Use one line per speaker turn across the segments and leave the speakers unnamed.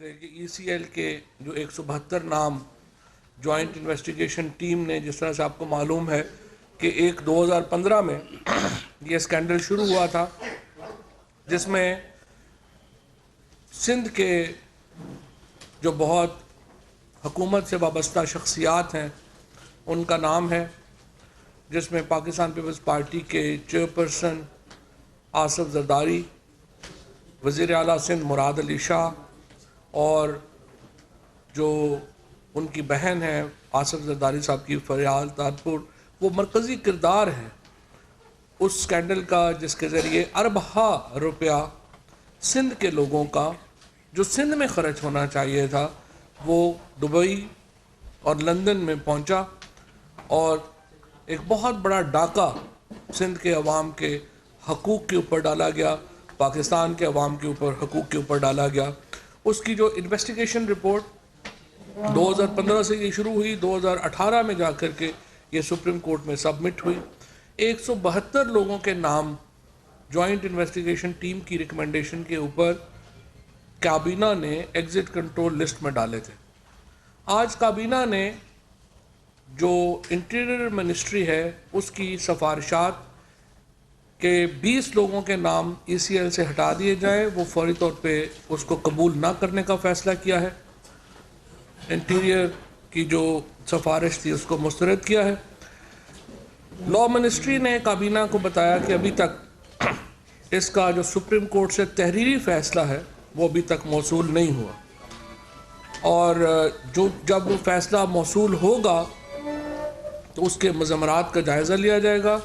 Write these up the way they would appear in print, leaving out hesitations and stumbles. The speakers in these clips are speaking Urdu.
پہلے کہ ECL کے جو 172 نام جوائنٹ انویسٹیگیشن ٹیم نے، جس طرح سے آپ کو معلوم ہے کہ 2015 میں یہ اسکینڈل شروع ہوا تھا جس میں سندھ کے جو بہت حکومت سے وابستہ شخصیات ہیں ان کا نام ہے، جس میں پاکستان پیپلز پارٹی کے چیئرپرسن آصف زرداری، وزیر اعلیٰ سندھ مراد علی شاہ، اور جو ان کی بہن ہے آصف زرداری صاحب کی فریال تادپور، وہ مرکزی کردار ہیں اس سکینڈل کا جس کے ذریعے اربہ روپیہ سندھ کے لوگوں کا جو سندھ میں خرچ ہونا چاہیے تھا وہ دبئی اور لندن میں پہنچا، اور ایک بہت بڑا ڈاکہ سندھ کے عوام کے حقوق کے اوپر ڈالا گیا، پاکستان کے عوام کے اوپر حقوق کے اوپر ڈالا گیا۔ اس کی جو انویسٹیگیشن رپورٹ 2015 سے یہ شروع ہوئی، 2018 میں جا کر کے یہ سپریم کورٹ میں سبمٹ ہوئی۔ 172 لوگوں کے نام جوائنٹ انویسٹیگیشن ٹیم کی ریکمنڈیشن کے اوپر کابینہ نے ایگزٹ کنٹرول لسٹ میں ڈالے تھے۔ آج کابینہ نے جو انٹیریئر منسٹری ہے اس کی سفارشات کہ 20 لوگوں کے نام ECL سے ہٹا دیے جائیں، وہ فوری طور پہ اس کو قبول نہ کرنے کا فیصلہ کیا ہے۔ انٹیریئر کی جو سفارش تھی اس کو مسترد کیا ہے۔ لا منسٹری نے کابینہ کو بتایا کہ ابھی تک اس کا جو سپریم کورٹ سے تحریری فیصلہ ہے وہ ابھی تک موصول نہیں ہوا، اور جب وہ فیصلہ موصول ہوگا تو اس کے مضمرات کا جائزہ لیا جائے گا،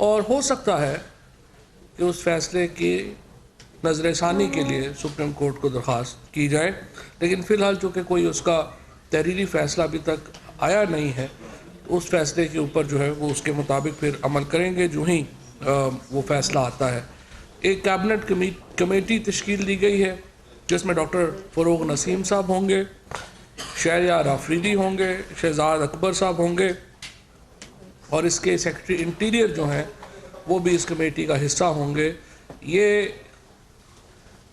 اور ہو سکتا ہے کہ اس فیصلے کی نظر ثانی کے لیے سپریم کورٹ کو درخواست کی جائے، لیکن فی الحال چونکہ کوئی اس کا تحریری فیصلہ ابھی تک آیا نہیں ہے تو اس فیصلے کے اوپر جو ہے وہ اس کے مطابق پھر عمل کریں گے جو ہی وہ فیصلہ آتا ہے۔ ایک کیبنٹ کمیٹی تشکیل دی گئی ہے جس میں ڈاکٹر فروغ نسیم صاحب ہوں گے، شہریار آفریدی ہوں گے، شہزاد اکبر صاحب ہوں گے، اور اس کے سیکرٹری انٹیریئر جو ہیں وہ بھی اس کمیٹی کا حصہ ہوں گے۔ یہ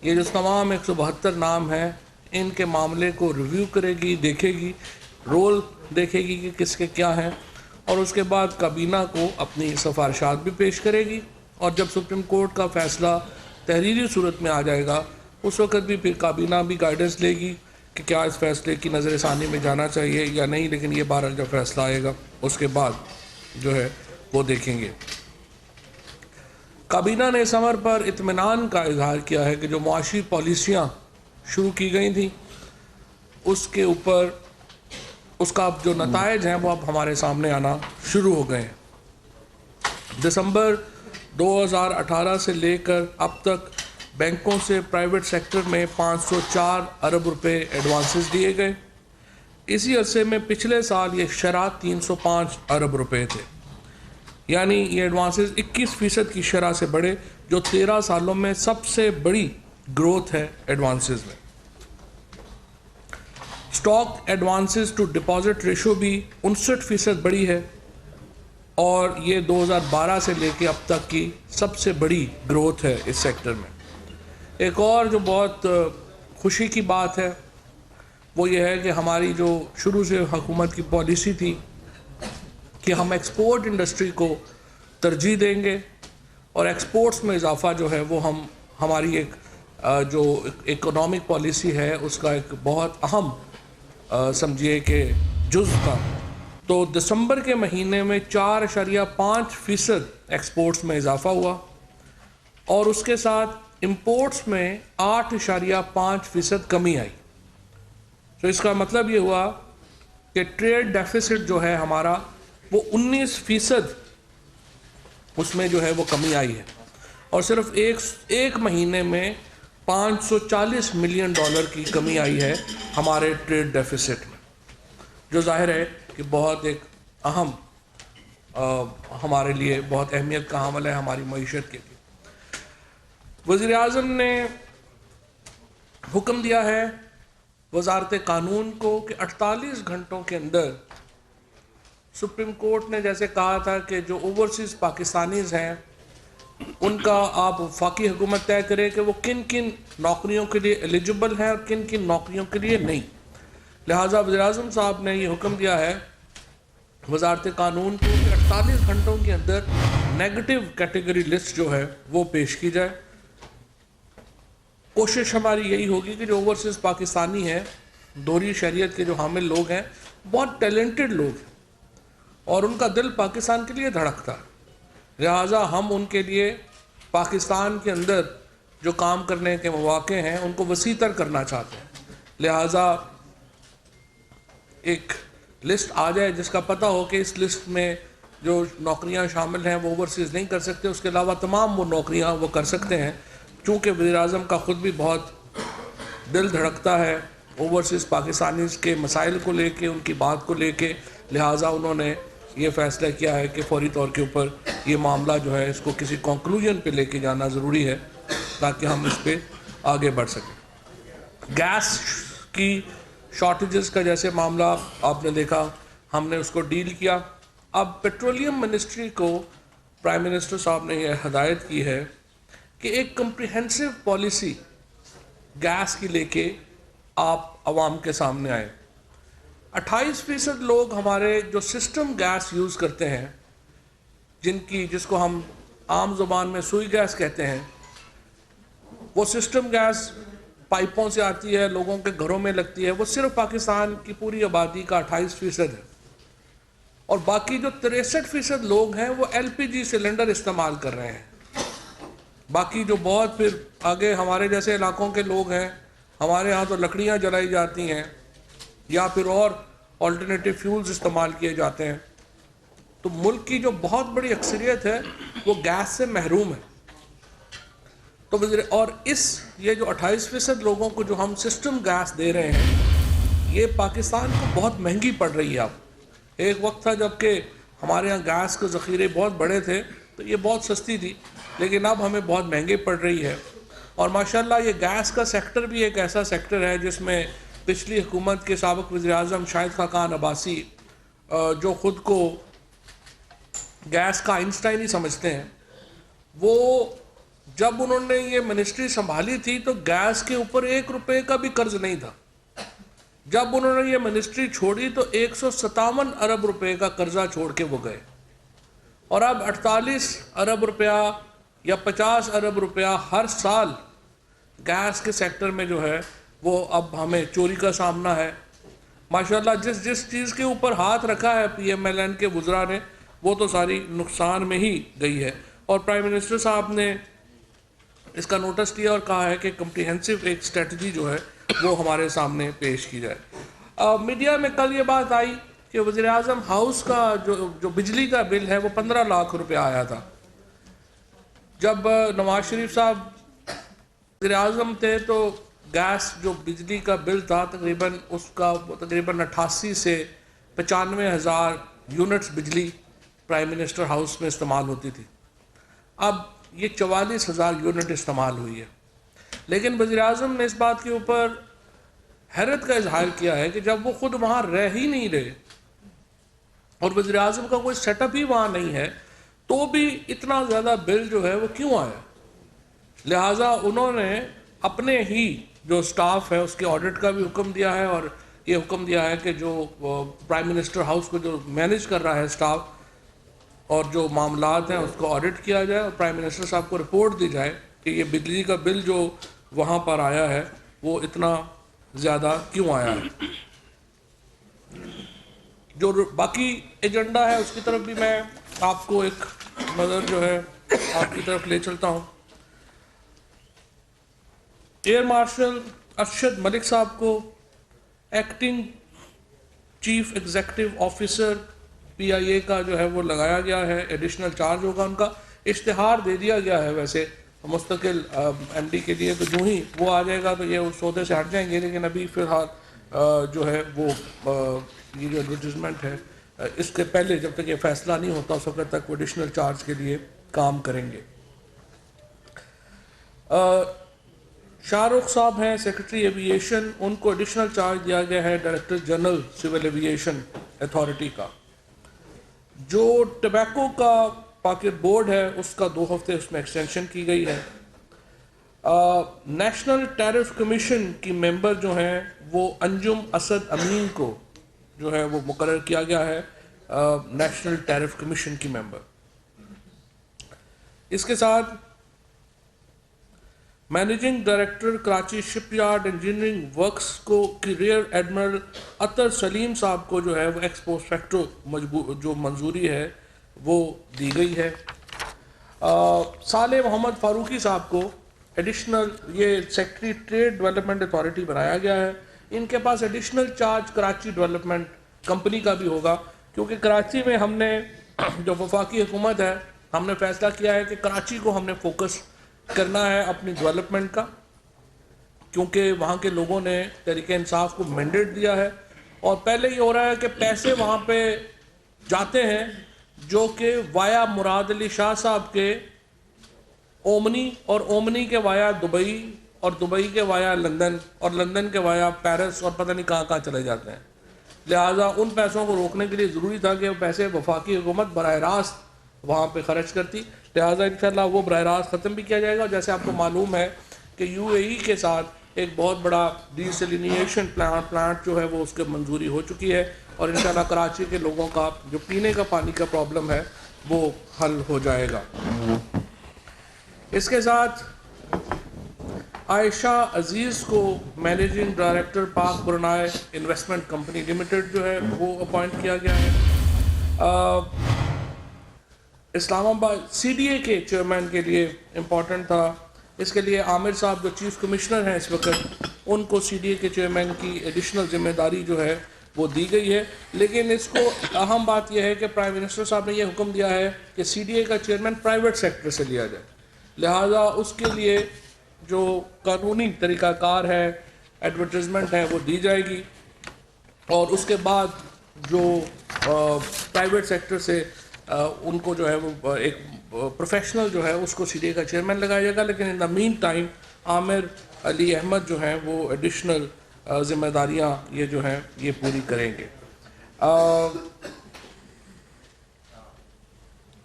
جو تمام 172 نام ہیں ان کے معاملے کو ریویو کرے گی، دیکھے گی، رول دیکھے گی کہ کس کے کیا ہیں، اور اس کے بعد کابینہ کو اپنی سفارشات بھی پیش کرے گی، اور جب سپریم کورٹ کا فیصلہ تحریری صورت میں آ جائے گا اس وقت بھی پھر کابینہ بھی گائیڈنس لے گی کہ کیا اس فیصلے کی نظر ثانی میں جانا چاہیے یا نہیں، لیکن یہ بہرحال جب فیصلہ آئے گا اس کے بعد جو ہے وہ دیکھیں گے۔ کابینہ نے اس امر پر اطمینان کا اظہار کیا ہے کہ جو معاشی پالیسیاں شروع کی گئی تھیں اس کے اوپر اس کا جو نتائج ہیں وہ اب ہمارے سامنے آنا شروع ہو گئے ہیں۔ دسمبر 2018 سے لے کر اب تک بینکوں سے پرائیویٹ سیکٹر میں 504 ارب روپے ایڈوانسز دیے گئے۔ اسی عرصے میں پچھلے سال یہ شرح 305 ارب روپے تھے، یعنی یہ ایڈوانسز 21% کی شرح سے بڑھے، جو 13 سالوں میں سب سے بڑی گروتھ ہے ایڈوانسز میں۔ Stock advances to deposit ratio بھی 59% بڑی ہے، اور یہ 2012 سے لے کے اب تک کی سب سے بڑی گروتھ ہے اس سیکٹر میں۔ ایک اور جو بہت خوشی کی بات ہے وہ یہ ہے کہ ہماری جو شروع سے حکومت کی پالیسی تھی کہ ہم ایکسپورٹ انڈسٹری کو ترجیح دیں گے، اور ایکسپورٹس میں اضافہ جو ہے وہ ہماری ایک جو اکنامک پالیسی ہے اس کا ایک بہت اہم سمجھیے کہ جز تھا۔ تو دسمبر کے مہینے میں 4.5% ایکسپورٹس میں اضافہ ہوا، اور اس کے ساتھ امپورٹس میں 8.5% کمی آئی۔ تو اس کا مطلب یہ ہوا کہ ٹریڈ ڈیفیسٹ جو ہے ہمارا وہ 19% اس میں جو ہے وہ کمی آئی ہے، اور صرف ایک مہینے میں $540 ملین کی کمی آئی ہے ہمارے ٹریڈ ڈیفیسٹ میں، جو ظاہر ہے کہ بہت ایک اہم ہمارے لیے بہت اہمیت کا حامل ہے ہماری معیشت کے لیے۔ وزیر اعظم نے حکم دیا ہے وزارت قانون کو کہ 48 گھنٹوں کے اندر سپریم کورٹ نے جیسے کہا تھا کہ جو اوورسیز پاکستانیز ہیں ان کا آپ وفاقی حکومت طے کرے کہ وہ کن کن نوکریوں کے لیے ایلیجبل ہیں اور کن کن نوکریوں کے لیے نہیں. لہٰذا وزیراعظم صاحب نے یہ حکم دیا ہے وزارت قانون کو کہ 48 گھنٹوں کے اندر نیگیٹو کیٹیگری لسٹ جو ہے وہ پیش کی جائے. کوشش ہماری یہی ہوگی کہ جو اوورسیز پاکستانی ہیں، دوہری شہریت کے جو حامل لوگ ہیں، بہت ٹیلنٹڈ لوگ ہیں اور ان کا دل پاکستان کے لیے دھڑکتا ہے. لہٰذا ہم ان کے لیے پاکستان کے اندر جو کام کرنے کے مواقع ہیں ان کو وسیع تر کرنا چاہتے ہیں. لہٰذا ایک لسٹ آ جائے جس کا پتہ ہو کہ اس لسٹ میں جو نوکریاں شامل ہیں وہ اوورسیز نہیں کر سکتے، اس کے علاوہ تمام وہ نوکریاں وہ کر سکتے ہیں. چونکہ وزیراعظم کا خود بھی بہت دل دھڑکتا ہے اوورسیز پاکستانیز کے مسائل کو لے کے، ان کی بات کو لے کے، لہٰذا انہوں نے یہ فیصلہ کیا ہے کہ فوری طور کے اوپر یہ معاملہ جو ہے اس کو کسی کنکلوژن پہ لے کے جانا ضروری ہے تاکہ ہم اس پہ آگے بڑھ سکیں. گیس کی شارٹیجز کا جیسے معاملہ آپ نے دیکھا، ہم نے اس کو ڈیل کیا. اب پیٹرولیم منسٹری کو پرائم منسٹر صاحب نے یہ ہدایت کی ہے کہ ایک کمپریہنسو پالیسی گیس کی لے کے آپ عوام کے سامنے آئیں. 28% لوگ ہمارے جو سسٹم گیس یوز کرتے ہیں، جس کو ہم عام زبان میں سوئی گیس کہتے ہیں، وہ سسٹم گیس پائپوں سے آتی ہے، لوگوں کے گھروں میں لگتی ہے، وہ صرف پاکستان کی پوری آبادی کا 28% ہے. اور باقی جو 63% لوگ ہیں وہ LPG سلنڈر استعمال کر رہے ہیں. باقی جو بہت پھر آگے ہمارے جیسے علاقوں کے لوگ ہیں، ہمارے ہاں تو لکڑیاں جلائی جاتی ہیں یا پھر اور آلٹرنیٹیو فیولز استعمال کیے جاتے ہیں. تو ملک کی جو بہت بڑی اکثریت ہے وہ گیس سے محروم ہے. تو اور یہ جو 28% لوگوں کو جو ہم سسٹم گیس دے رہے ہیں، یہ پاکستان کو بہت مہنگی پڑ رہی ہے. اب ایک وقت تھا جب کہ ہمارے ہاں گیس کے ذخیرے بہت بڑے تھے تو یہ بہت سستی تھی، لیکن اب ہمیں بہت مہنگی پڑ رہی ہے. اور ماشاءاللہ یہ گیس کا سیکٹر بھی ایک ایسا سیکٹر ہے جس میں پچھلی حکومت کے سابق وزیراعظم شاہد خاقان عباسی، جو خود کو گیس کا آئنسٹائن ہی سمجھتے ہیں، وہ جب انہوں نے یہ منسٹری سنبھالی تھی تو گیس کے اوپر 1 روپے کا بھی قرض نہیں تھا. جب انہوں نے یہ منسٹری چھوڑی تو 157 ارب روپے کا قرضہ چھوڑ کے وہ گئے، اور اب 48 ارب روپیہ یا 50 ارب روپیہ ہر سال گیس کے سیکٹر میں جو ہے وہ اب ہمیں چوری کا سامنا ہے. ماشاءاللہ جس چیز کے اوپر ہاتھ رکھا ہے PMLN کے وزراء نے، وہ تو ساری نقصان میں ہی گئی ہے. اور پرائم منسٹر صاحب نے اس کا نوٹس لیا اور کہا ہے کہ کمپریہنسو ایک اسٹریٹجی جو ہے وہ ہمارے سامنے پیش کی جائے. میڈیا میں کل یہ بات آئی کہ وزیراعظم ہاؤس کا جو بجلی کا بل ہے وہ 15 لاکھ روپے آیا تھا. جب نواز شریف صاحب وزیراعظم تھے تو گیس جو بجلی کا بل تھا تقریباً 88 سے 95 ہزار یونٹس بجلی پرائم منسٹر ہاؤس میں استعمال ہوتی تھی. اب یہ 44 ہزار یونٹ استعمال ہوئی ہے. لیکن وزیراعظم نے اس بات کے اوپر حیرت کا اظہار کیا ہے کہ جب وہ خود وہاں رہ ہی نہیں رہے اور وزیراعظم کا کوئی سیٹ اپ ہی وہاں نہیں ہے تو بھی اتنا زیادہ بل جو ہے وہ کیوں آیا. لہٰذا انہوں نے اپنے ہی جو سٹاف ہے اس کے آڈٹ کا بھی حکم دیا ہے، اور یہ حکم دیا ہے کہ جو پرائم منسٹر ہاؤس کو جو مینیج کر رہا ہے سٹاف اور جو معاملات ہیں اس کو آڈٹ کیا جائے اور پرائم منسٹر صاحب کو رپورٹ دی جائے کہ یہ بجلی کا بل جو وہاں پر آیا ہے وہ اتنا زیادہ کیوں آیا ہے. جو باقی ایجنڈا ہے اس کی طرف بھی میں آپ کو ایک نظر جو ہے آپ کی طرف لے چلتا ہوں. ایئر مارشل ارشد ملک صاحب کو acting chief executive officer PIA کا جو ہے وہ لگایا گیا ہے، ایڈیشنل چارج ہوگا ان کا. اشتہار دے دیا گیا ہے ویسے مستقل MD کے لیے، تو جو ہی وہ آ جائے گا تو یہ اس عہدے سے ہٹ جائیں گے. لیکن ابھی فی الحال جو ہے وہ یہ جو ایڈورٹیزمنٹ ہے اس کے پہلے جب تک یہ فیصلہ نہیں ہوتا اس وقت تک وہ ایڈیشنل چارج کے لیے کام کریں گے. شاہ رخ صاحب ہیں سیکرٹری ایویشن، ان کو ایڈیشنل چارج دیا گیا ہے director general civil aviation authority کا. جو ٹبیکو کا پاکٹ بورڈ ہے اس کا 2 ہفتے اس میں ایکسٹینشن کی گئی ہے. نیشنل ٹیرف کمیشن کی ممبر جو ہیں وہ انجم اسد امین کو جو ہے وہ مقرر کیا گیا ہے نیشنل ٹیرف کمیشن کی ممبر. اس کے ساتھ مینیجنگ ڈائریکٹر کراچی شپ یارڈ انجینئرنگ ورکس کو کی ریئر ایڈمرل اطہر سلیم صاحب کو جو ہے وہ ایکس پوسٹ فیکٹو جو منظوری ہے وہ دی گئی ہے. صالح محمد فاروقی صاحب کو ایڈیشنل یہ سیکٹری ٹریڈ ڈیولپمنٹ اتھارٹی بنایا گیا ہے. ان کے پاس additional charge Karachi development company کا بھی ہوگا کیونکہ کراچی میں ہم نے جو وفاقی حکومت ہے ہم نے فیصلہ کیا ہے کہ کراچی کو ہم نے فوکس کرنا ہے اپنی ڈیولپمنٹ کا کیونکہ وہاں کے لوگوں نے تحریک انصاف کو مینڈیٹ دیا ہے اور پہلے یہ ہو رہا ہے کہ پیسے وہاں پہ جاتے ہیں جو کہ وایا مراد علی شاہ صاحب کے اومنی اور اومنی کے وایا دبئی اور دبئی کے وایا لندن اور لندن کے وایا پیرس اور پتہ نہیں کہاں چلے جاتے ہیں. لہٰذا ان پیسوں کو روکنے کے لیے ضروری تھا کہ وہ پیسے وفاقی حکومت براہ راست وہاں پہ خرچ کرتی. لہٰذا انشاءاللہ وہ براہ راست ختم بھی کیا جائے گا. جیسے آپ کو معلوم ہے کہ UAE کے ساتھ ایک بہت بڑا ڈیسیلینیشن پلانٹ جو ہے وہ اس کے منظوری ہو چکی ہے اور انشاءاللہ کراچی کے لوگوں کا جو پینے کا پانی کا پرابلم ہے وہ حل ہو جائے گا. اس کے ساتھ عائشہ عزیز کو مینیجنگ ڈائریکٹر پاک برنائے انویسٹمنٹ کمپنی لمیٹڈ جو ہے وہ اپوائنٹ کیا گیا ہے. اسلام آباد CDA کے چیئرمین کے لیے امپورٹنٹ تھا. اس کے لیے عامر صاحب جو چیف کمشنر ہیں اس وقت ان کو CDA کے چیئرمین کی ایڈیشنل ذمہ داری جو ہے وہ دی گئی ہے. لیکن اس کو اہم بات یہ ہے کہ پرائم منسٹر صاحب نے یہ حکم دیا ہے کہ CDA کا چیئرمین پرائیویٹ سیکٹر سے لیا جائے. لہٰذا اس کے لیے جو قانونی طریقہ کار ہے ایڈورٹیزمنٹ ہے وہ دی جائے گی اور اس کے بعد جو پرائیویٹ سیکٹر سے ان کو جو ہے وہ ایک پروفیشنل جو ہے اس کو CDA کا چیئرمین لگایا جائے گا. لیکن ان دا مین ٹائم عامر علی احمد جو ہیں وہ ایڈیشنل ذمہ داریاں یہ جو ہیں یہ پوری کریں گے.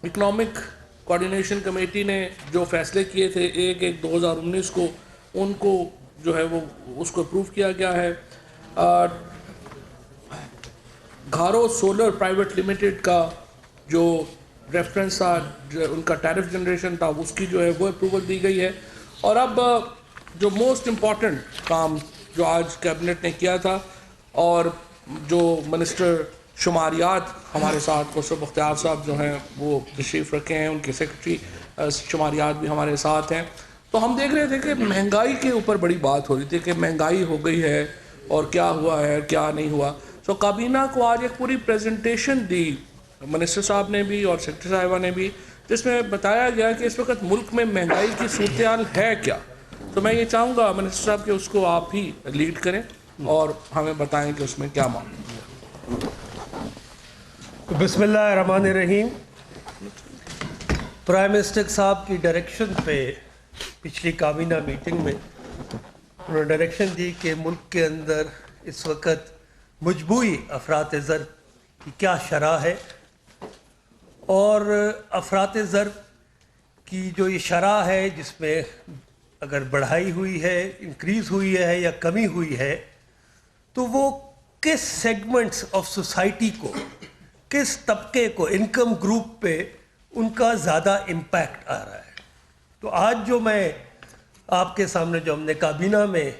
اکنامک کوارڈینیشن کمیٹی نے جو فیصلے کیے تھے 1/1/2019 کو ان کو جو ہے وہ اس کو اپروو کیا گیا ہے. گھارو سولر پرائیویٹ لمیٹڈ کا جو ریفرنس تھا ان کا ٹیرف جنریشن تھا اس کی جو ہے وہ اپروول دی گئی ہے. اور اب جو موسٹ امپورٹنٹ کام جو آج کیبنٹ نے کیا تھا اور جو منسٹر شماریات ہمارے ساتھ خسرو بختیار صاحب جو ہیں وہ تشریف رکھے ہیں, ان کے سیکرٹری شماریات بھی ہمارے ساتھ ہیں. تو ہم دیکھ رہے تھے کہ مہنگائی کے اوپر بڑی بات ہو رہی تھی کہ مہنگائی ہو گئی ہے اور کیا ہوا ہے کیا نہیں ہوا. تو کابینہ کو آج ایک پوری پریزنٹیشن دی منسٹر صاحب نے بھی اور سیکرٹری صاحبہ نے بھی جس میں بتایا گیا کہ اس وقت ملک میں مہنگائی کی صورتحال ہے کیا. تو میں یہ چاہوں گا منسٹر صاحب کہ اس کو آپ ہی لیڈ کریں اور ہمیں بتائیں کہ اس میں کیا معاملہ ہے.
بسم اللہ الرحمن الرحیم. پرائم منسٹر صاحب کی ڈائریکشن پہ پچھلی کابینہ میٹنگ میں انہوں نے ڈائریکشن دی کہ ملک کے اندر اس وقت مجموعی افراط زر کی کیا شرح ہے اور افراط زر کی جو یہ شرح ہے جس میں اگر بڑھائی ہوئی ہے انکریز ہوئی ہے یا کمی ہوئی ہے تو وہ کس سیگمنٹس آف سوسائٹی کو کس طبقے کو انکم گروپ پہ ان کا زیادہ امپیکٹ آ رہا ہے. تو آج جو میں آپ کے سامنے جو ہم نے کابینہ میں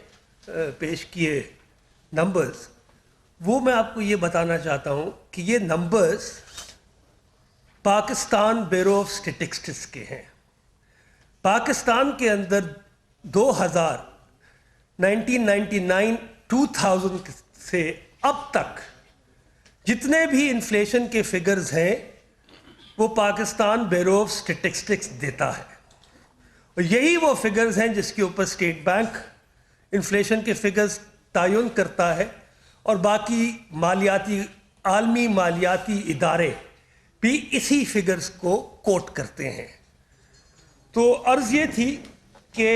پیش کیے نمبرز وہ میں آپ کو یہ بتانا چاہتا ہوں کہ یہ numbers Pakistan bureau of statistics کے ہیں. پاکستان کے اندر 1999 سے اب تک جتنے بھی انفلیشن کے فگرز ہیں وہ پاکستان بیورو آف اسٹیٹسٹکس دیتا ہے اور یہی وہ فگرز ہیں جس کے اوپر اسٹیٹ بینک انفلیشن کے فگرز تعین کرتا ہے اور باقی عالمی مالیاتی ادارے بھی اسی فگرز کو کوٹ کرتے ہیں. تو عرض یہ تھی کہ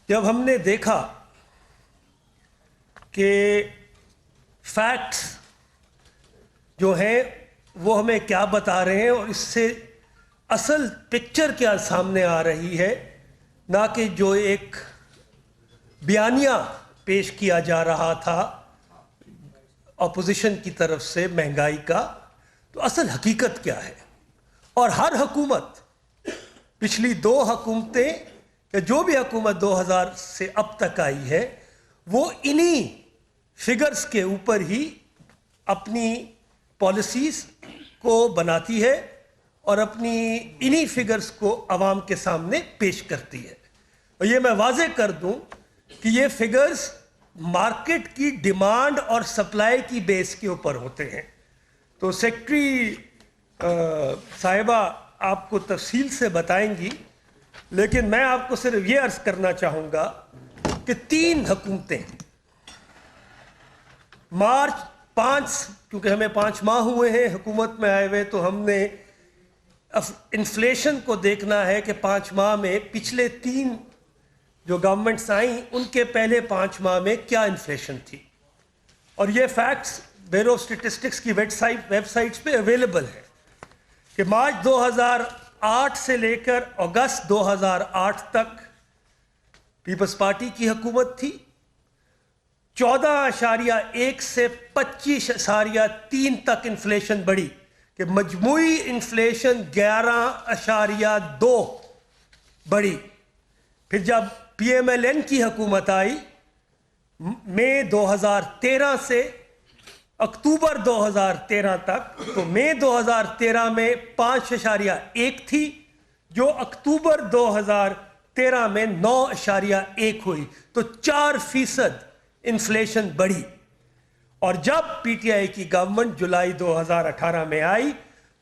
جب ہم نے دیکھا کہ فیکٹس جو ہیں وہ ہمیں کیا بتا رہے ہیں اور اس سے اصل پکچر کیا سامنے آ رہی ہے، نہ کہ جو ایک بیانیہ پیش کیا جا رہا تھا اپوزیشن کی طرف سے مہنگائی کا، تو اصل حقیقت کیا ہے۔ اور ہر حکومت، پچھلی 2 حکومتیں یا جو بھی حکومت 2000 سے اب تک آئی ہے، وہ انہی فگرز کے اوپر ہی اپنی پالیسیز کو بناتی ہے اور اپنی انہی فگرز کو عوام کے سامنے پیش کرتی ہے۔ اور یہ میں واضح کر دوں کہ یہ فگرز مارکیٹ کی ڈیمانڈ اور سپلائی کی بیس کے اوپر ہوتے ہیں۔ تو سیکٹری صاحبہ آپ کو تفصیل سے بتائیں گی، لیکن میں آپ کو صرف یہ عرض کرنا چاہوں گا کہ 3 حکومتیں مارچ 5، کیونکہ ہمیں 5 ماہ ہوئے ہیں حکومت میں آئے ہوئے، تو ہم نے انفلیشن کو دیکھنا ہے کہ 5 ماہ میں پچھلے 3 جو گورنمنٹس آئیں ان کے پہلے 5 ماہ میں کیا انفلیشن تھی، اور یہ فیکٹس بیورو اسٹیٹسٹکس کی ویب سائٹس پہ اویلیبل ہے کہ مارچ 2008 سے لے کر اگست 2008 تک پیپلز پارٹی کی حکومت تھی، 14.1 سے 25.3 تک انفلیشن بڑھی، کہ مجموعی انفلیشن 11.2 بڑھی۔ پھر جب پی ایم ایل این کی حکومت آئی مئی 2013 سے اکتوبر 2013 تک، تو مئی 2013 میں 5.1 تھی، جو اکتوبر 2013 میں 9.1 ہوئی، تو 4% انفلیشن بڑھی۔ اور جب پی ٹی آئی کی گورنمنٹ جولائی 2018 میں آئی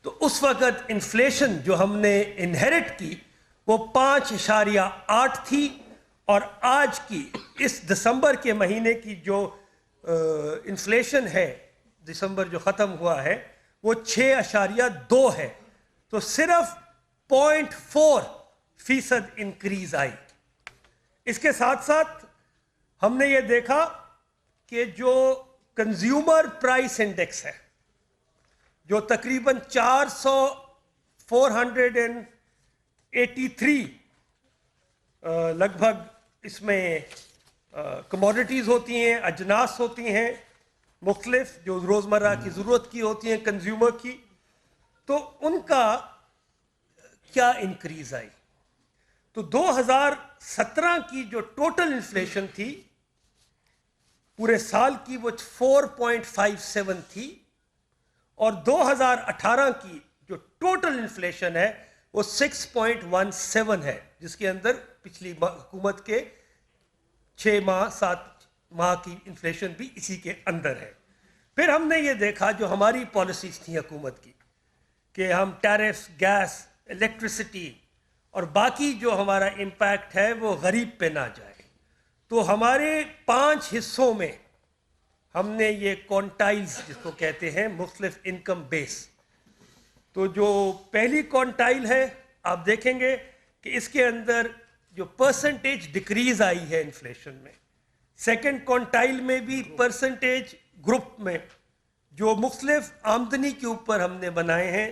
تو اس وقت انفلیشن جو ہم نے انہیرٹ کی وہ 5.8 تھی، اور آج کی اس دسمبر کے مہینے کی جو انفلیشن ہے، دسمبر جو ختم ہوا ہے، وہ 6.2 ہے، تو صرف 0.4% انکریز آئی۔ اس کے ساتھ ساتھ ہم نے یہ دیکھا کہ جو کنزیومر پرائس انڈیکس ہے، جو تقریباً 483 لگ بھگ اس میں کموڈیٹیز ہوتی ہیں، اجناس ہوتی ہیں مختلف جو روزمرہ کی ضرورت کی ہوتی ہیں کنزیومر کی، تو ان کا کیا انکریز آئی۔ تو 2017 کی جو ٹوٹل انفلیشن تھی پورے سال کی وہ 4.57 تھی، اور 2018 کی جو ٹوٹل انفلیشن ہے وہ 6.17 ہے، جس کے اندر پچھلی حکومت کے 6 ماہ 7 ماہ کی انفلیشن بھی اسی کے اندر ہے۔ پھر ہم نے یہ دیکھا جو ہماری پالیسیز تھیں حکومت کی، کہ ہم ٹیرف، گیس، الیکٹریسٹی اور باقی جو ہمارا امپیکٹ ہے وہ غریب پہ نہ جائے، تو ہمارے 5 حصوں میں ہم نے یہ کونٹائلز جس کو کہتے ہیں مختلف انکم بیس، تو جو پہلی کونٹائل ہے آپ دیکھیں گے کہ اس کے اندر جو پرسنٹیج ڈکریز آئی ہے انفلیشن میں، سیکنڈ کونٹائل میں بھی پرسنٹیج گروپ میں جو مختلف آمدنی کے اوپر ہم نے بنائے ہیں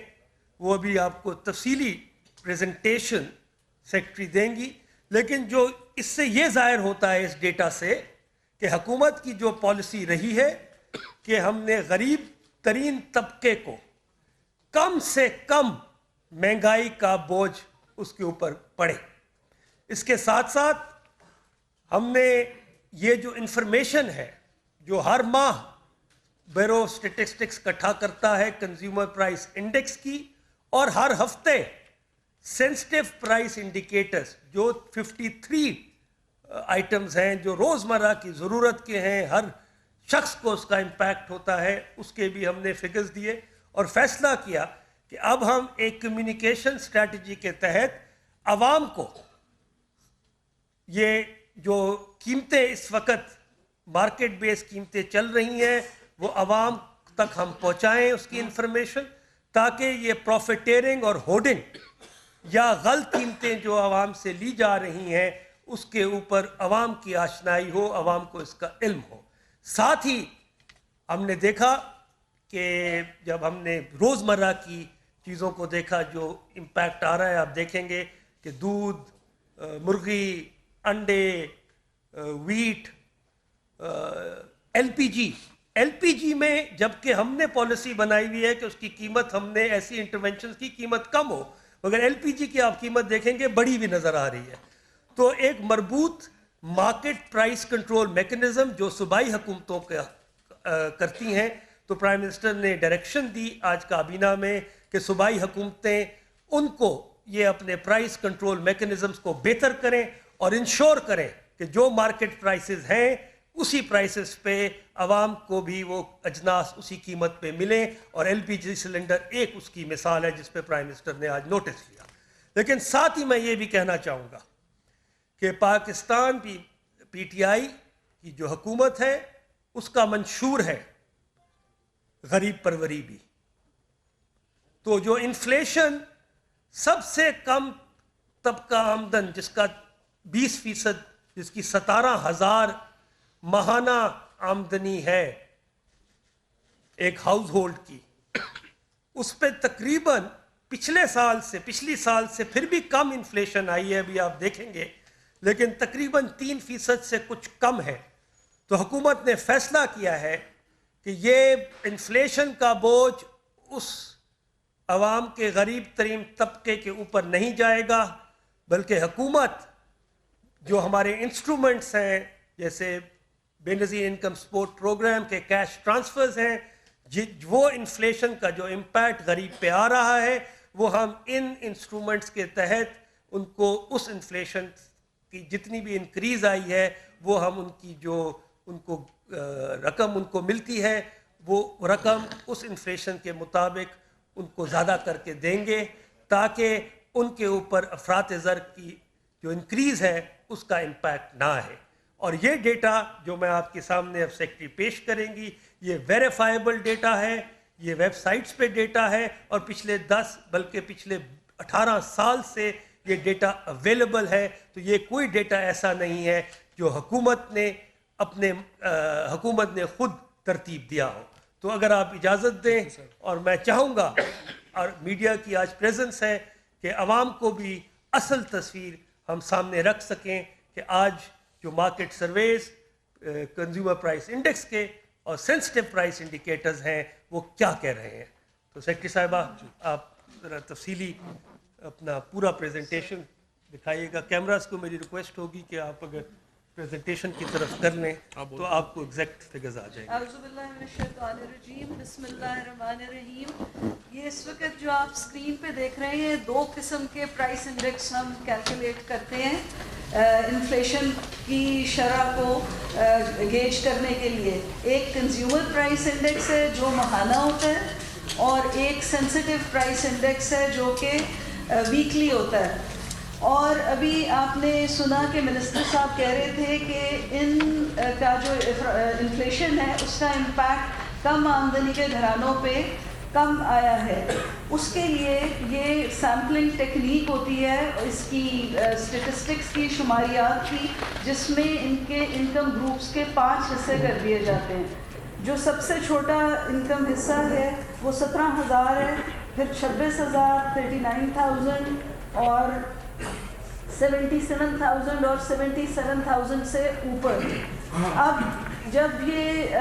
وہ بھی آپ کو تفصیلی پریزنٹیشن سیکٹری دیں گی، لیکن جو اس سے یہ ظاہر ہوتا ہے اس ڈیٹا سے کہ حکومت کی جو پالیسی رہی ہے کہ ہم نے غریب ترین طبقے کو کم سے کم مہنگائی کا بوجھ اس کے اوپر پڑے۔ اس کے ساتھ ساتھ ہم نے یہ جو انفارمیشن ہے جو ہر ماہ بیورو اسٹیٹسٹکس اکٹھا کرتا ہے کنزیومر پرائس انڈیکس کی، اور ہر ہفتے سینسٹیو پرائس انڈیکیٹرز جو 53 آئٹمز ہیں جو روزمرہ کی ضرورت کے ہیں، ہر شخص کو اس کا امپیکٹ ہوتا ہے، اس کے بھی ہم نے فگرز دیے، اور فیصلہ کیا کہ اب ہم ایک کمیونیکیشن اسٹریٹجی کے تحت عوام کو یہ جو قیمتیں اس وقت مارکیٹ بیس قیمتیں چل رہی ہیں وہ عوام تک ہم پہنچائیں اس کی انفارمیشن، تاکہ یہ پروفیٹیرنگ اور ہوڈنگ یا غلط قیمتیں جو عوام سے لی جا رہی ہیں اس کے اوپر عوام کی آشنائی ہو، عوام کو اس کا علم ہو۔ ساتھ ہی ہم نے دیکھا کہ جب ہم نے روزمرہ کی چیزوں کو دیکھا جو امپیکٹ آ رہا ہے، آپ دیکھیں گے کہ دودھ، مرغی، انڈے، ویٹ، ایل پی جی میں جبکہ ہم نے پالیسی بنائی ہوئی ہے کہ اس کی قیمت، ہم نے ایسی انٹرونشنز کی قیمت کم ہو، مگر ایل پی جی کی آپ قیمت دیکھیں گے بڑی بھی نظر آ رہی ہے. تو ایک مربوط مارکیٹ پرائس کنٹرول میکنزم جو صوبائی حکومتوں کرتی ہیں، تو پرائم منسٹر نے ڈائریکشن دی آج کابینہ میں کہ صوبائی حکومتیں ان کو یہ اپنے پرائس کنٹرول میکنزمز کو بہتر کریں اور انشور کریں کہ جو مارکیٹ پرائسز ہیں اسی پرائسز پہ عوام کو بھی وہ اجناس اسی قیمت پہ ملیں. اور ایل پی جی سلنڈر ایک اس کی مثال ہے جس پہ پرائم منسٹر نے آج نوٹس لیا. لیکن ساتھ ہی میں یہ بھی کہنا چاہوں گا کہ پاکستان پی ٹی آئی کی جو حکومت ہے اس کا منشور ہے غریب پروری بھی. تو جو انفلیشن سب سے کم طبقہ آمدن جس کا 20%، جس کی 17,000 ماہانہ آمدنی ہے ایک ہاؤس ہولڈ کی، اس پہ تقریباً پچھلی سال سے پھر بھی کم انفلیشن آئی ہے، ابھی آپ دیکھیں گے، لیکن تقریباً 3% سے کچھ کم ہے. تو حکومت نے فیصلہ کیا ہے کہ یہ انفلیشن کا بوجھ اس عوام کے غریب ترین طبقے کے اوپر نہیں جائے گا، بلکہ حکومت جو ہمارے انسٹرومنٹس ہیں جیسے بے نظیر انکم سپورٹ پروگرام کے کیش ٹرانسفرز ہیں، وہ انفلیشن کا جو امپیکٹ غریب پہ آ رہا ہے وہ ہم ان انسٹرومنٹس کے تحت ان کو اس انفلیشن کی جتنی بھی انکریز آئی ہے وہ ہم ان کی جو ان کو رقم ان کو ملتی ہے وہ رقم اس انفلیشن کے مطابق ان کو زیادہ کر کے دیں گے تاکہ ان کے اوپر افراط زر کی جو انکریز ہے اس کا امپیکٹ نہ ہے. اور یہ ڈیٹا جو میں آپ کے سامنے اب سیکرٹری پیش کریں گی یہ ویریفائبل ڈیٹا ہے، یہ ویب سائٹس پہ ڈیٹا ہے اور پچھلے 10 بلکہ پچھلے 18 سال سے یہ ڈیٹا اویلیبل ہے. تو یہ کوئی ڈیٹا ایسا نہیں ہے جو حکومت نے خود ترتیب دیا ہو. تو اگر آپ اجازت دیں اور میں چاہوں گا اور میڈیا کی آج پریزنس ہے کہ عوام کو بھی اصل تصویر ہم سامنے رکھ سکیں کہ آج جو market services consumer price index کے اور سینسٹیو پرائس انڈیکیٹرز ہیں وہ کیا کہہ رہے ہیں. تو سیکرٹری صاحبہ آپ ذرا تفصیلی اپنا پورا پریزنٹیشن دکھائیے گا. کیمراز کو میری ریکویسٹ ہوگی کہ آپ اگر پریزنٹیشن کی طرف کر لیں تو آپ کو ایگزیکٹ فگرز آ جائیں گے.
اعوذ باللہ من الشیطان الرجیم، بسم اللہ الرحمن الرحیم. یہ اس وقت جو آپ اسکرین پہ دیکھ رہے ہیں 2 قسم کے پرائس انڈیکس ہم کیلکولیٹ کرتے ہیں انفلیشن کی شرح کو گیج کرنے کے لیے. ایک کنزیومر پرائس انڈیکس ہے جو ماہانہ ہوتا ہے اور ایک سینسٹیو پرائس انڈیکس ہے جو کہ ویکلی ہوتا ہے. اور ابھی آپ نے سنا کہ منسٹر صاحب کہہ رہے تھے کہ ان کا جو انفلیشن ہے اس کا امپیکٹ کم آمدنی کے گھرانوں پہ کم آیا ہے. اس کے لیے یہ سیمپلنگ ٹیکنیک ہوتی ہے اس کی اسٹیٹسٹکس کی شماریات کی جس میں ان کے انکم گروپس کے 5 حصے کر دیے جاتے ہیں. جو سب سے چھوٹا انکم حصہ ہے وہ 17,000 ہے، پھر 26,000، 39,000 اور 77,000 اور 77,000 سے اوپر. اب جب یہ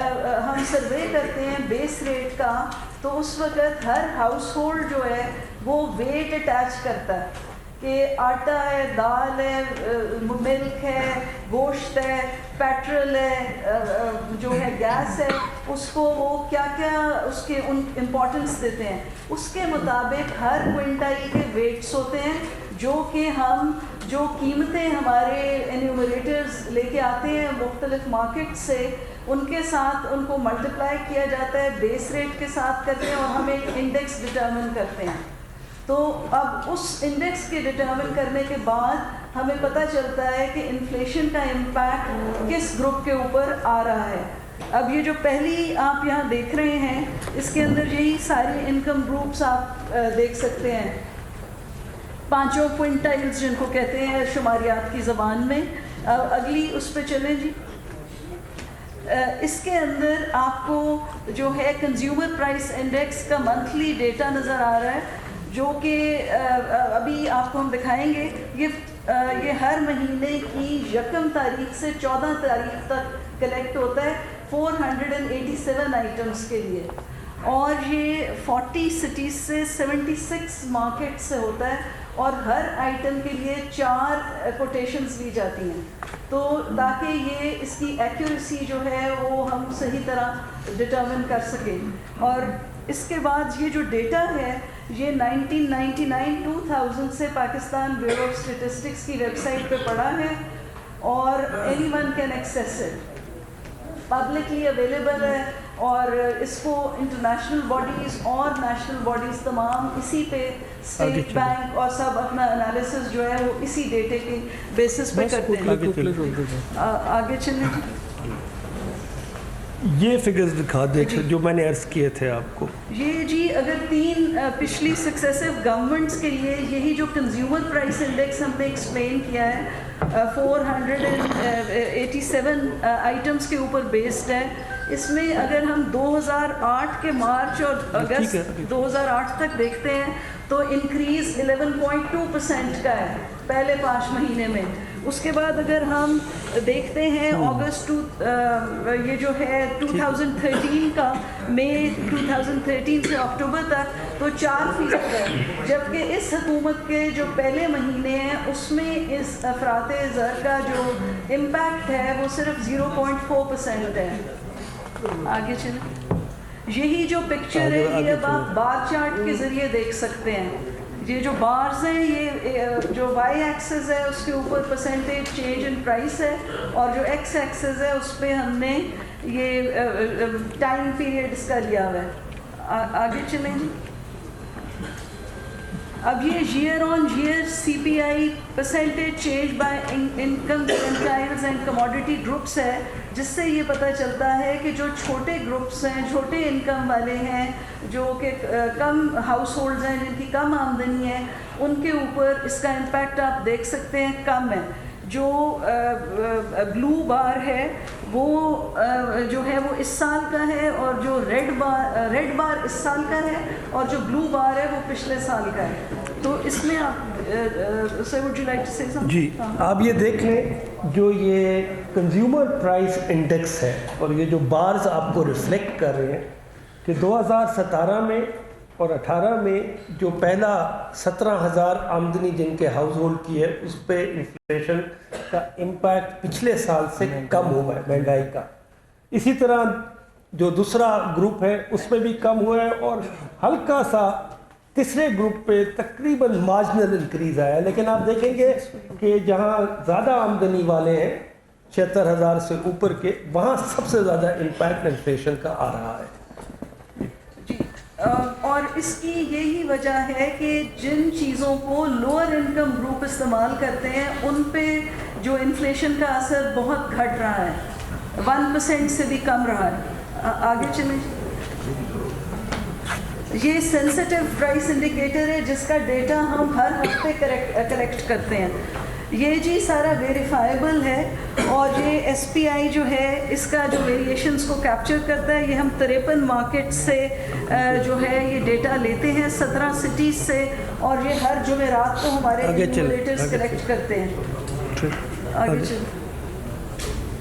ہم سروے کرتے ہیں بیس ریٹ کا تو اس وقت ہر ہاؤس ہولڈ جو ہے وہ ویٹ اٹیچ کرتا ہے کہ آٹا ہے، دال ہے، ملک ہے، گوشت ہے، پیٹرول ہے، جو ہے گیس ہے، اس کو وہ کیا کیا اس کے ان امپورٹنس دیتے ہیں. اس کے مطابق ہر کوئنٹل کے ویٹس ہوتے ہیں جو کہ ہم جو قیمتیں ہمارے انیومریٹرز لے کے آتے ہیں مختلف مارکیٹ سے ان کے ساتھ ان کو ملٹیپلائی کیا جاتا ہے، بیس ریٹ کے ساتھ کرتے ہیں اور ہم ایک انڈیکس ڈٹرمن کرتے ہیں. تو اب اس انڈیکس کے ڈٹرمن کرنے کے بعد ہمیں پتہ چلتا ہے کہ انفلیشن کا امپیکٹ کس گروپ کے اوپر آ رہا ہے. اب یہ جو پہلی آپ یہاں دیکھ رہے ہیں اس کے اندر یہی ساری انکم گروپس آپ دیکھ سکتے ہیں، 5 کوئنٹائلز جن کو کہتے ہیں شماریات کی زبان میں. اگلی اس پہ چلیں جی. اس کے اندر آپ کو جو ہے کنزیومر پرائس انڈیکس کا منتھلی ڈیٹا نظر آ رہا ہے جو کہ ابھی آپ کو ہم دکھائیں گے. یہ ہر مہینے کی 1 تاریخ سے 14 تاریخ تک کلیکٹ ہوتا ہے 487 آئٹمس کے لیے, اور یہ 40 سٹیز سے 76 مارکیٹ سے ہوتا ہے, اور ہر آئٹم کے لیے 4 کوٹیشنز لی جاتی ہیں, تو تاکہ یہ اس کی ایکیوریسی جو ہے وہ ہم صحیح طرح ڈٹرمن کر سکیں. اور اس کے بعد یہ جو ڈیٹا ہے یہ 1999-2000 سے پاکستان بیورو آف اسٹیٹسٹکس کی ویب سائٹ پہ پڑا ہے, اور any one can access it, publicly available ہے, اور اس کو انٹرنیشنل باڈیز اور نیشنل باڈیز تمام اسی پہ اسٹیٹ بینک اور سب اپنا انالیسس جو ہے وہ اسی ڈیٹے کے بیسس پہ کرتے ہیں. آگے چلیں.
یہ فگرز دکھا دیں جو میں نے عرض کیے تھے آپ کو. یہ
جی اگر 3 پچھلی سکسیسو گورنمنٹس کے لیے یہی جو کنزیومر پرائس انڈیکس ہم نے ایکسپلین کیا ہے 487 آئٹمس کے اوپر بیسڈ ہے. اس میں اگر ہم 2008 کے مارچ اور اگست 2008 تک دیکھتے ہیں تو انکریز 11.2% کا ہے پہلے 5 مہینے میں. اس کے بعد اگر ہم دیکھتے ہیں اگست یہ جو ہے 2013 کا مئی 2013 سے اکتوبر تک تو 4% ہے, جبکہ اس حکومت کے جو پہلے مہینے ہیں اس میں اس افراط زر کا جو امپیکٹ ہے وہ صرف 0.4% ہے. آگے چلیں. یہی جو پکچر ہے یہ اب آپ بار چارٹ کے ذریعے دیکھ سکتے ہیں. یہ جو بارز ہیں یہ جو وائی ایکسس ہے اس کے اوپر پرسنٹیج چینج ان پرائس ہے, اور جو ایکس ایکسس ہے اس پہ ہم نے یہ ٹائم پیریڈ اس کا لیا ہوا ہے. آگے چلیں. اب یہ year on year C P I percentage change by income percentiles and commodity groups ہے, جس سے یہ پتہ چلتا ہے کہ جو چھوٹے گروپس ہیں, چھوٹے انکم والے ہیں, جو کہ کم ہاؤس ہولڈز ہیں جن کی کم آمدنی ہے, ان کے اوپر اس کا امپیکٹ آپ دیکھ سکتے ہیں کم ہے. جو بلو بار ہے وہ جو ہے وہ اس سال کا ہے, اور جو ریڈ بار اس سال کا ہے, اور جو بلو بار ہے وہ پچھلے سال کا ہے. تو اس میں آپ سر وڈ یو لائک ٹو سے سم.
جی آپ یہ دیکھ لیں جو یہ کنزیومر پرائس انڈیکس ہے اور یہ جو بارز آپ کو ریفلیکٹ کر رہے ہیں کہ 2017 میں اور 18 میں جو پہلا 17,000 آمدنی جن کے ہاؤس ہولڈ کی ہے اس پہ انفلیشن کا امپیکٹ پچھلے سال سے کم ہوا ہے مہنگائی کا. اسی طرح جو دوسرا گروپ ہے اس میں بھی کم ہوا ہے, اور ہلکا سا تیسرے گروپ پہ تقریباً مارجنل انکریز آیا ہے. لیکن آپ دیکھیں گے کہ جہاں زیادہ آمدنی والے ہیں 76,000 سے اوپر کے, وہاں سب سے زیادہ امپیکٹ انفلیشن کا آ رہا ہے.
اور اس کی یہی وجہ ہے کہ جن چیزوں کو لوور انکم گروپ استعمال کرتے ہیں ان پہ جو انفلیشن کا اثر بہت گھٹ رہا ہے, 1% سے بھی کم رہا ہے. آگے چلیں. یہ سینسٹیو پرائس انڈیکیٹر ہے جس کا ڈیٹا ہم ہر ہفتے کلیکٹ کرتے ہیں. یہ جی سارا ویریفائبل ہے, اور یہ ایس پی آئی جو ہے اس کا جو ویریشنز کو کیپچر کرتا ہے. یہ ہم 53 مارکیٹ سے جو ہے یہ ڈیٹا لیتے ہیں 17 سٹیز سے, اور یہ ہر جمعرات کو ہمارے انیومریٹرز کلیکٹ کرتے ہیں. آگے چلیں.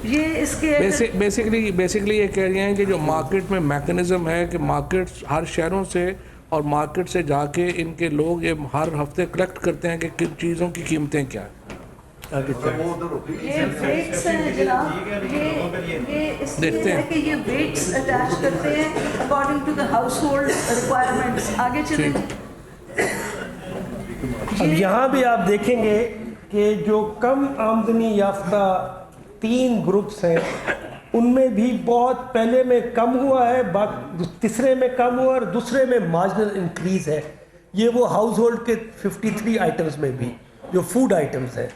یہ اس کے
بیسکلی یہ کہہ رہے ہیں کہ جو مارکیٹ میں میکنزم ہے کہ مارکیٹ ہر شہروں سے اور مارکیٹ سے جا کے ان کے لوگ یہ ہر ہفتے کلیکٹ کرتے ہیں کہ کن چیزوں کی قیمتیں کیا ہیں.
یہ ویٹس ہیں جناب, یہ اس لیے ہے کہ یہ ویٹس اٹیچ کرتے ہیں according to the household requirements. آگے چلیں.
اب یہاں بھی آپ دیکھیں گے کہ جو کم آمدنی یافتہ 3 گروپس ہیں ان میں بھی بہت پہلے میں کم ہوا ہے, تیسرے میں کم ہوا, اور دوسرے میں مارجنل انکریز ہے. یہ وہ ہاؤس ہولڈ کے 53 آئٹمس میں بھی جو فوڈ آئٹمس ہیں.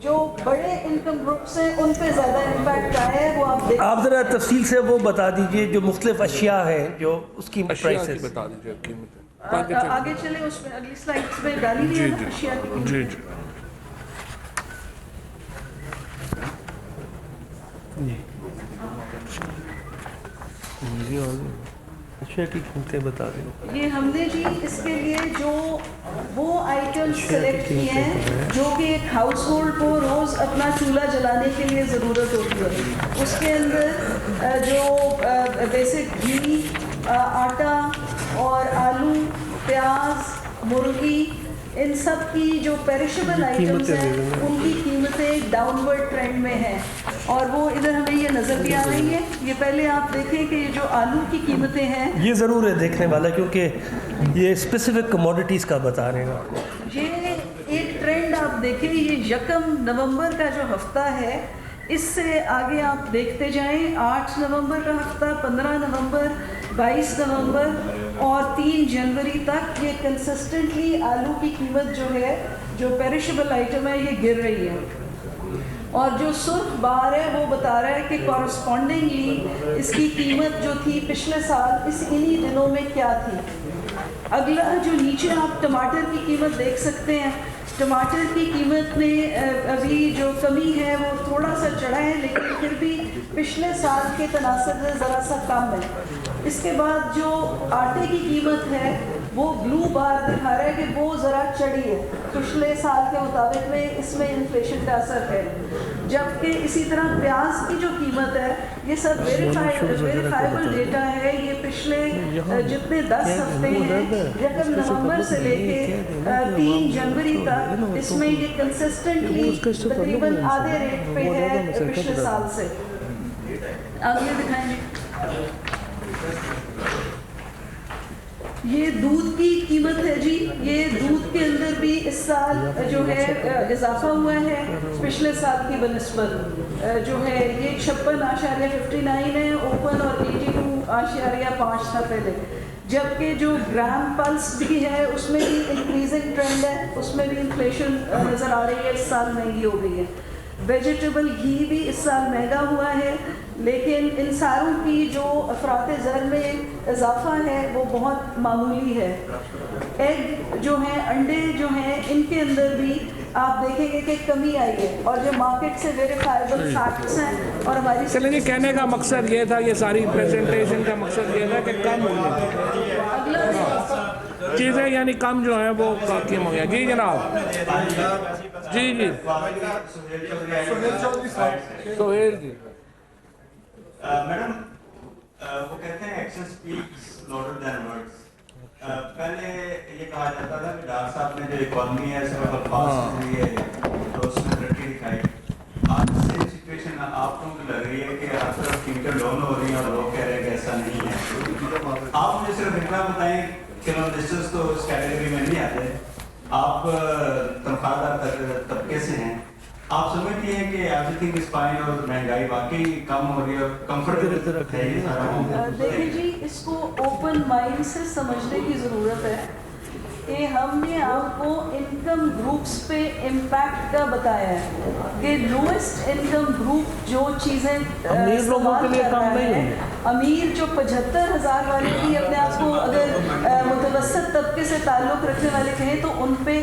جو بڑے انکم گروپس ہیں ان پہ زیادہ امپیکٹ آیا ہے, وہ
آپ ذرا تفصیل سے وہ بتا دیجئے جو مختلف اشیاء ہیں جو اس کی پرائسز
بتا دیجیے قیمتیں.
آگے چلیں. اس میں اگلی سلائڈس میں ڈالی ہوئی ہے اشیاء کی.
جی جی
اشیاء کی قیمتیں بتا دیں.
یہ ہم نے جی اس کے لیے جو وہ آئٹم سلیکٹ کیے ہیں جو کہ ایک ہاؤس ہولڈ کو روز اپنا چولہا جلانے کے لیے ضرورت ہوتی ہے. اس کے اندر جو بیسک گھی، آٹا اور آلو، پیاز، مرغی، ان سب کی جو پیرشبل آئٹمس ہیں ان کی قیمتیں ڈاؤنورڈ ٹرینڈ میں ہیں. اور وہ ادھر ہمیں یہ نظر بھی آ رہی ہے. یہ پہلے آپ دیکھیں کہ یہ جو آلو کی قیمتیں ہیں
یہ ضرور ہے دیکھنے والا کیونکہ یہ اسپیسیفک کموڈیٹیز کا بتا رہے ہیں.
یہ ایک ٹرینڈ آپ دیکھیں. یہ 1 نومبر کا جو ہفتہ ہے اس سے آگے آپ دیکھتے جائیں. 8 نومبر کا ہفتہ، 15 نومبر، 22 نومبر اور 3 جنوری تک یہ کنسسٹنٹلی آلو کی قیمت جو ہے، جو پیرشبل آئٹم ہے، یہ گر رہی ہے. اور جو سرخ بار ہے وہ بتا رہا ہے کہ کورسپونڈنگلی اس کی قیمت جو تھی پچھلے سال انہی دنوں میں کیا تھی. اگلا جو نیچے آپ ٹماٹر کی قیمت دیکھ سکتے ہیں. ٹماٹر کی قیمت میں ابھی جو کمی ہے وہ تھوڑا سا چڑھا ہے، لیکن پھر بھی پچھلے سال کے تناسب میں ذرا سا کم ہے. اس کے بعد جو آٹے کی قیمت ہے وہ بلو بار دکھا رہا ہے کہ وہ ذرا چڑھی ہے. پچھلے سال کے مطابق میں اس میں انفلیشن کا اثر ہے. جبکہ اسی طرح پیاز کی جو قیمت ہے یہ سب ویریفائبل ڈیٹا ہے. یہ پچھلے جتنے 10 ہفتے ہیں 1 نومبر سے لے کے 3 جنوری تک اس میں یہ کنسسٹنٹلی تقریباً آدھے ریٹ پہ ہے پچھلے سال سے. آگے دکھائیں گے. یہ دودھ کی قیمت ہے جی. یہ دودھ کے اندر بھی اس سال جو ہے اضافہ ہوا ہے پچھلے سال کی بنسبت. جو ہے یہ 56.59 ہے اوپن اور 82.5 تھا پہلے. جبکہ جو گرام پلس بھی ہے اس میں بھی انکریزنگ ٹرینڈ ہے. اس میں بھی انفلیشن نظر آ رہی ہے. اس سال مہنگی ہو گئی ہے. ویجیٹیبل گھی بھی اس سال مہنگا ہوا ہے، لیکن ان ساروں کی جو افراط زر میں اضافہ ہے وہ بہت معمولی ہے. ایگ جو ہیں، انڈے جو ہیں، ان کے اندر بھی آپ دیکھیں گے کہ کمی آئی ہے. اور جو مارکیٹ سے ویریفائبل فیکٹس ہیں اور ہماری
چلیں جی، کہنے کا مقصد یہ تھا، یہ ساری پریزنٹیشن کا مقصد یہ تھا کہ کم ہو چیزیں، یعنی کم جو ہیں وہ کم ہو گیا. جی جناب. جی جی سہیل جی.
میڈم وہ کہتے ہیں action speaks louder than words. پہلے یہ کہا جاتا تھا کہ ڈاکٹر صاحب نے جو اکانومی ہے صرف الفاظ سے ہوئی ہے تو اس میں ترقی دکھائی. آج سیم سچویشن آپ کو لگ رہی ہے کہ ہر طرف قیمتیں ڈاؤن ہو رہی ہیں اور لوگ کہہ رہے ہیں کہ ایسا نہیں ہے. آپ مجھے صرف اتنا بتائیں کہ منسٹرز تو اس کیٹیگری میں نہیں آتے. آپ تنخواہ دار طبقے سے ہیں. آپ سمجھتی ہیں کہ ایوری تھنگ از فائن اور مہنگائی واقعی کم ہو رہی ہے اور کمفرٹیبل ہے یہ سارا؟
دیکھیں جی، اس کو اوپن مائنڈ سے سمجھنے کی ضرورت ہے کہ ہم نے آپ کو انکم گروپس پہ امپیکٹ کا بتایا ہے کہ لوئسٹ انکم گروپ جو چیزیں
امیر لوگوں کے لیے کم نہیں ہے.
امیر جو 75,000 والے بھی اپنے آپ کو اگر متوسط طبقے سے تعلق رکھنے والے کہیں تو ان پہ